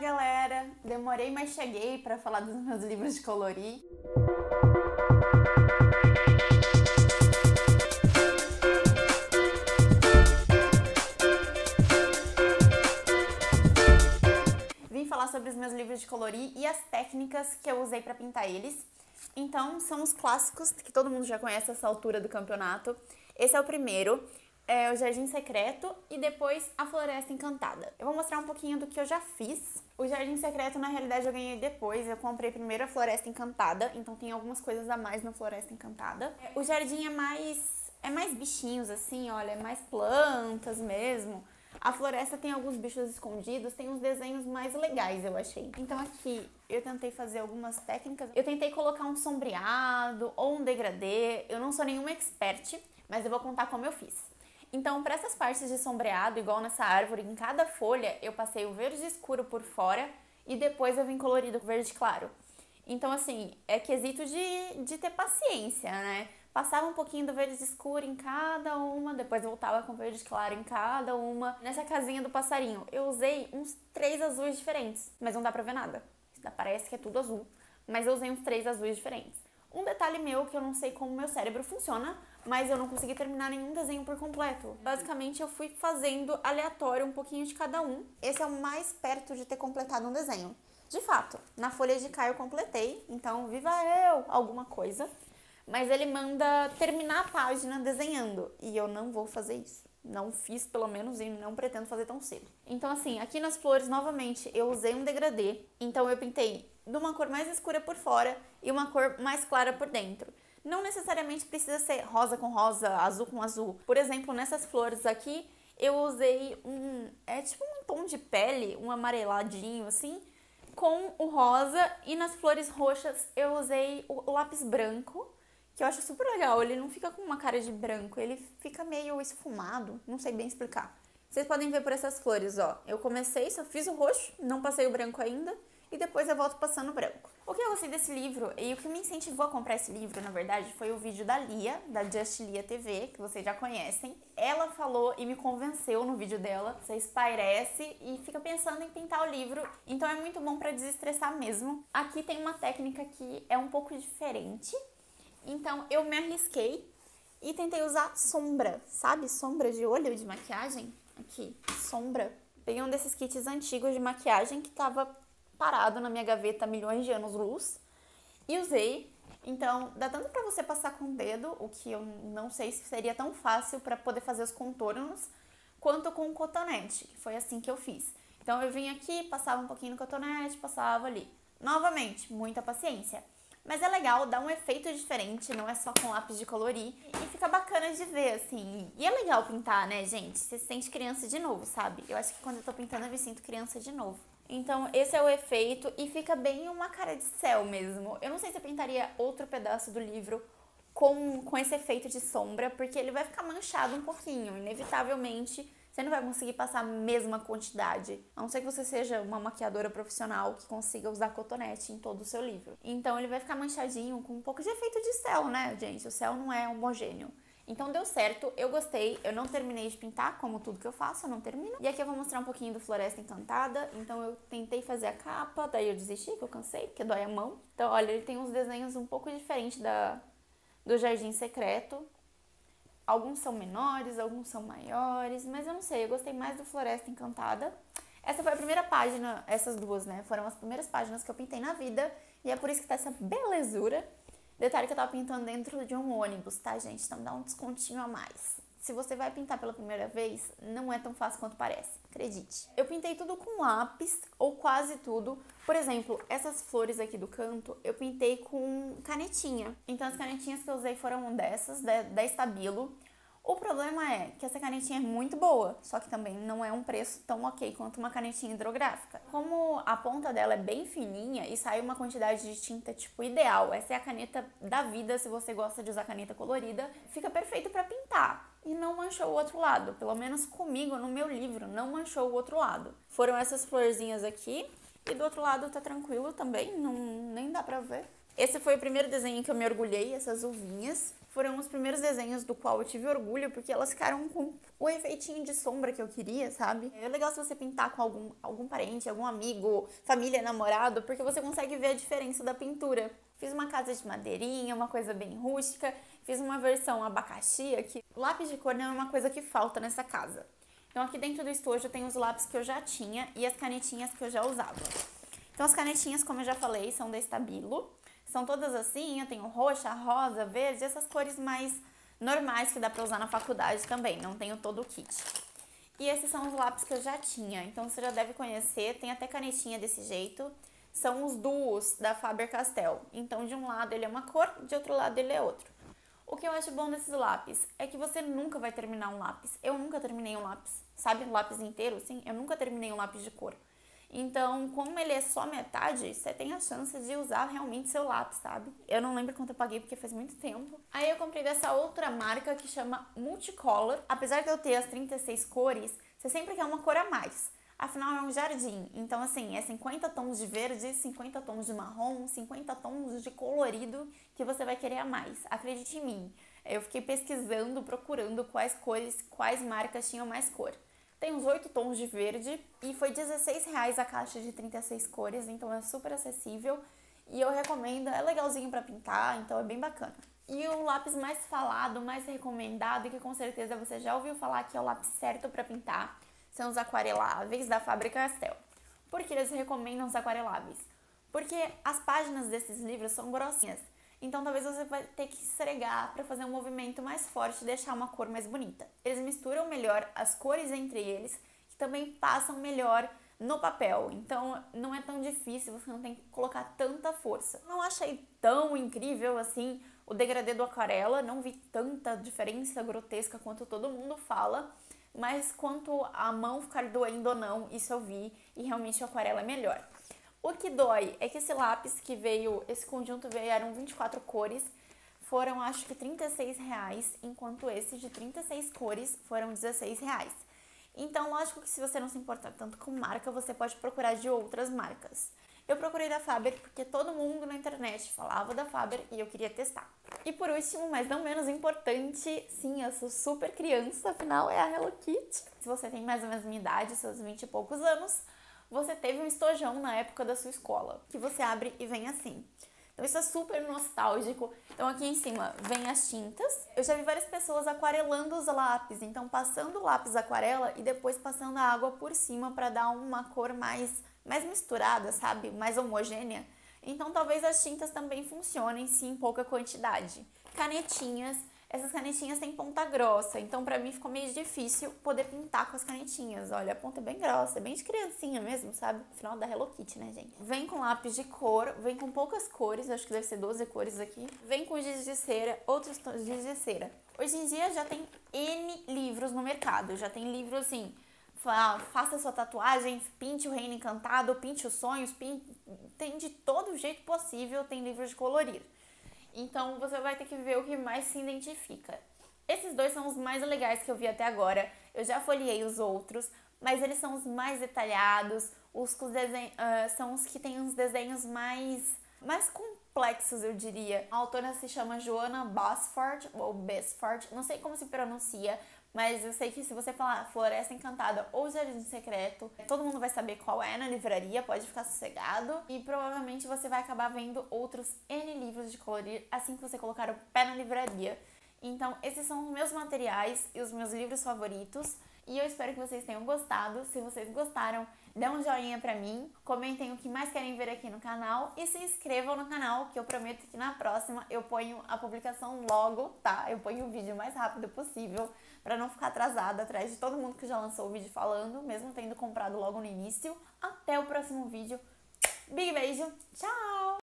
galera! Demorei, mas cheguei para falar dos meus livros de colorir. Vim falar sobre os meus livros de colorir e as técnicas que eu usei para pintar eles. Então, são os clássicos que todo mundo já conhece a essa altura do campeonato. Esse é o primeiro. É o Jardim Secreto e depois a Floresta Encantada. Eu vou mostrar um pouquinho do que eu já fiz. O Jardim Secreto, na realidade, eu ganhei depois. Eu comprei primeiro a Floresta Encantada, então tem algumas coisas a mais na Floresta Encantada. O jardim é mais bichinhos, assim, olha, é mais plantas mesmo. A floresta tem alguns bichos escondidos, tem uns desenhos mais legais, eu achei. Então aqui eu tentei fazer algumas técnicas. Eu tentei colocar um sombreado ou um degradê. Eu não sou nenhuma expert, mas eu vou contar como eu fiz. Então, para essas partes de sombreado, igual nessa árvore, em cada folha eu passei o verde escuro por fora e depois eu vim colorido com verde claro. Então, assim, é quesito de ter paciência, né? Passava um pouquinho do verde escuro em cada uma, depois voltava com verde claro em cada uma. Nessa casinha do passarinho, eu usei uns 3 azuis diferentes, mas não dá pra ver nada. Parece que é tudo azul, mas eu usei uns 3 azuis diferentes. Um detalhe meu, que eu não sei como meu cérebro funciona, mas eu não consegui terminar nenhum desenho por completo. Basicamente, eu fui fazendo aleatório um pouquinho de cada um. Esse é o mais perto de ter completado um desenho. De fato, na folha de cá eu completei, então viva eu, alguma coisa. Mas ele manda terminar a página desenhando, e eu não vou fazer isso. Não fiz, pelo menos, e não pretendo fazer tão cedo. Então, assim, aqui nas flores, novamente, eu usei um degradê. Então, eu pintei de uma cor mais escura por fora e uma cor mais clara por dentro. Não necessariamente precisa ser rosa com rosa, azul com azul. Por exemplo, nessas flores aqui, eu usei tipo um tom de pele, um amareladinho, assim, com o rosa. E nas flores roxas, eu usei o lápis branco, que eu acho super legal. Ele não fica com uma cara de branco, ele fica meio esfumado, não sei bem explicar. Vocês podem ver por essas flores, ó. Eu comecei, só fiz o roxo, não passei o branco ainda, e depois eu volto passando o branco. O que eu gostei desse livro, e o que me incentivou a comprar esse livro, na verdade, foi o vídeo da Lia, da Just Lia TV, que vocês já conhecem. Ela falou e me convenceu no vídeo dela. Você espairece e fica pensando em pintar o livro, então é muito bom pra desestressar mesmo. Aqui tem uma técnica que é um pouco diferente. Então, eu me arrisquei e tentei usar sombra, sabe? Sombra de olho, de maquiagem. Aqui, sombra. Peguei um desses kits antigos de maquiagem que tava parado na minha gaveta há milhões de anos-luz e usei. Então, dá tanto pra você passar com o dedo, o que eu não sei se seria tão fácil pra poder fazer os contornos, quanto com o cotonete, que foi assim que eu fiz. Então, eu vim aqui, passava um pouquinho no cotonete, passava ali. Novamente, muita paciência. Mas é legal, dá um efeito diferente, não é só com lápis de colorir. E fica bacana de ver, assim. E é legal pintar, né, gente? Você se sente criança de novo, sabe? Eu acho que quando eu tô pintando eu me sinto criança de novo. Então, esse é o efeito e fica bem uma cara de céu mesmo. Eu não sei se eu pintaria outro pedaço do livro com esse efeito de sombra, porque ele vai ficar manchado um pouquinho, inevitavelmente. Você não vai conseguir passar a mesma quantidade, a não ser que você seja uma maquiadora profissional que consiga usar cotonete em todo o seu livro. Então ele vai ficar manchadinho com um pouco de efeito de céu, né, gente? O céu não é homogêneo. Então deu certo, eu gostei, eu não terminei de pintar, como tudo que eu faço, eu não termino. E aqui eu vou mostrar um pouquinho do Floresta Encantada. Então eu tentei fazer a capa, daí eu desisti, que eu cansei, porque dói a mão. Então olha, ele tem uns desenhos um pouco diferentes do Jardim Secreto. Alguns são menores, alguns são maiores, mas eu não sei, eu gostei mais do Floresta Encantada. Essa foi a primeira página, essas duas, né? Foram as primeiras páginas que eu pintei na vida e é por isso que tá essa belezura. Detalhe que eu tava pintando dentro de um ônibus, tá, gente? Então dá um descontinho a mais. Se você vai pintar pela primeira vez, não é tão fácil quanto parece, acredite. Eu pintei tudo com lápis, ou quase tudo. Por exemplo, essas flores aqui do canto, eu pintei com canetinha. Então as canetinhas que eu usei foram dessas, da Stabilo. O problema é que essa canetinha é muito boa, só que também não é um preço tão ok quanto uma canetinha hidrográfica. Como a ponta dela é bem fininha e sai uma quantidade de tinta tipo ideal, essa é a caneta da vida se você gosta de usar caneta colorida, fica perfeito para pintar. E não manchou o outro lado, pelo menos comigo, no meu livro, não manchou o outro lado. Foram essas florzinhas aqui e do outro lado tá tranquilo também, nem dá pra ver. Esse foi o primeiro desenho que eu me orgulhei, essas uvinhas. foram os primeiros desenhos do qual eu tive orgulho, porque elas ficaram com o efeitinho de sombra que eu queria, sabe? É legal se você pintar com algum parente, algum amigo, família, namorado, porque você consegue ver a diferença da pintura. Fiz uma casa de madeirinha, uma coisa bem rústica, fiz uma versão abacaxi aqui. Lápis de cor não é uma coisa que falta nessa casa. Então aqui dentro do estojo tem os lápis que eu já tinha e as canetinhas que eu já usava. Então as canetinhas, como eu já falei, são da Stabilo. São todas assim, eu tenho roxa, rosa, verde, essas cores mais normais que dá pra usar na faculdade também, não tenho todo o kit. E esses são os lápis que eu já tinha, então você já deve conhecer, tem até canetinha desse jeito. São os duos da Faber-Castell, então de um lado ele é uma cor, de outro lado ele é outro. O que eu acho bom desses lápis é que você nunca vai terminar um lápis. Eu nunca terminei um lápis, sabe? Um lápis inteiro, sim, eu nunca terminei um lápis de cor. Então, como ele é só metade, você tem a chance de usar realmente seu lápis, sabe? Eu não lembro quanto eu paguei porque faz muito tempo. Aí eu comprei dessa outra marca que chama Multicolor. Apesar de eu ter as 36 cores, você sempre quer uma cor a mais. Afinal, é um jardim. Então, assim, é 50 tons de verde, 50 tons de marrom, 50 tons de colorido que você vai querer a mais. Acredite em mim. Eu fiquei pesquisando, procurando quais cores, quais marcas tinham mais cor. Tem uns 8 tons de verde e foi R$16 a caixa de 36 cores, então é super acessível. E eu recomendo, é legalzinho pra pintar, então é bem bacana. E o lápis mais falado, mais recomendado, e que com certeza você já ouviu falar que é o lápis certo pra pintar, são os aquareláveis da Faber-Castell. Por que eles recomendam os aquareláveis? Porque as páginas desses livros são grossinhas. Então talvez você vai ter que esfregar para fazer um movimento mais forte e deixar uma cor mais bonita. Eles misturam melhor as cores entre eles, que também passam melhor no papel. Então não é tão difícil, você não tem que colocar tanta força. Não achei tão incrível assim o degradê do aquarela, não vi tanta diferença grotesca quanto todo mundo fala, mas quanto a mão ficar doendo ou não, isso eu vi e realmente o aquarela é melhor. O que dói é que esse lápis que veio, esse conjunto veio, eram 24 cores, foram acho que R$36, enquanto esse de 36 cores foram R$16. Então, lógico que se você não se importar tanto com marca, você pode procurar de outras marcas. Eu procurei da Faber porque todo mundo na internet falava da Faber e eu queria testar. E por último, mas não menos importante, sim, eu sou super criança, afinal é a Hello Kitty. Se você tem mais ou menos minha idade, seus 20 e poucos anos, você teve um estojão na época da sua escola, que você abre e vem assim. Então isso é super nostálgico. Então aqui em cima vem as tintas. Eu já vi várias pessoas aquarelando os lápis, então passando o lápis aquarela e depois passando a água por cima para dar uma cor mais misturada, sabe? Mais homogênea. Então talvez as tintas também funcionem, sim, em pouca quantidade. Canetinhas. Essas canetinhas têm ponta grossa, então pra mim ficou meio difícil poder pintar com as canetinhas. Olha, a ponta é bem grossa, é bem de criancinha mesmo, sabe? Afinal da Hello Kitty, né, gente? Vem com lápis de cor, vem com poucas cores, acho que deve ser 12 cores aqui. Vem com giz de cera, outros tons de giz de cera. Hoje em dia já tem N livros no mercado, já tem livro assim, faça sua tatuagem, pinte o reino encantado, pinte os sonhos, tem de todo jeito possível, tem livros de colorir. Então você vai ter que ver o que mais se identifica. Esses dois são os mais legais que eu vi até agora. Eu já folheei os outros, mas eles são os mais detalhados, são os que têm uns desenhos mais complexos, eu diria. A autora se chama Joanna Basford, ou Basford, não sei como se pronuncia, mas eu sei que se você falar Floresta Encantada ou Jardim Secreto, todo mundo vai saber qual é na livraria, pode ficar sossegado. E provavelmente você vai acabar vendo outros N livros de colorir assim que você colocar o pé na livraria. Então, esses são os meus materiais e os meus livros favoritos. E eu espero que vocês tenham gostado. Se vocês gostaram, dê um joinha pra mim, comentem o que mais querem ver aqui no canal e se inscrevam no canal, que eu prometo que na próxima eu ponho a publicação logo, tá? Eu ponho o vídeo o mais rápido possível pra não ficar atrasada atrás de todo mundo que já lançou o vídeo falando, mesmo tendo comprado logo no início. Até o próximo vídeo. Big beijo, tchau!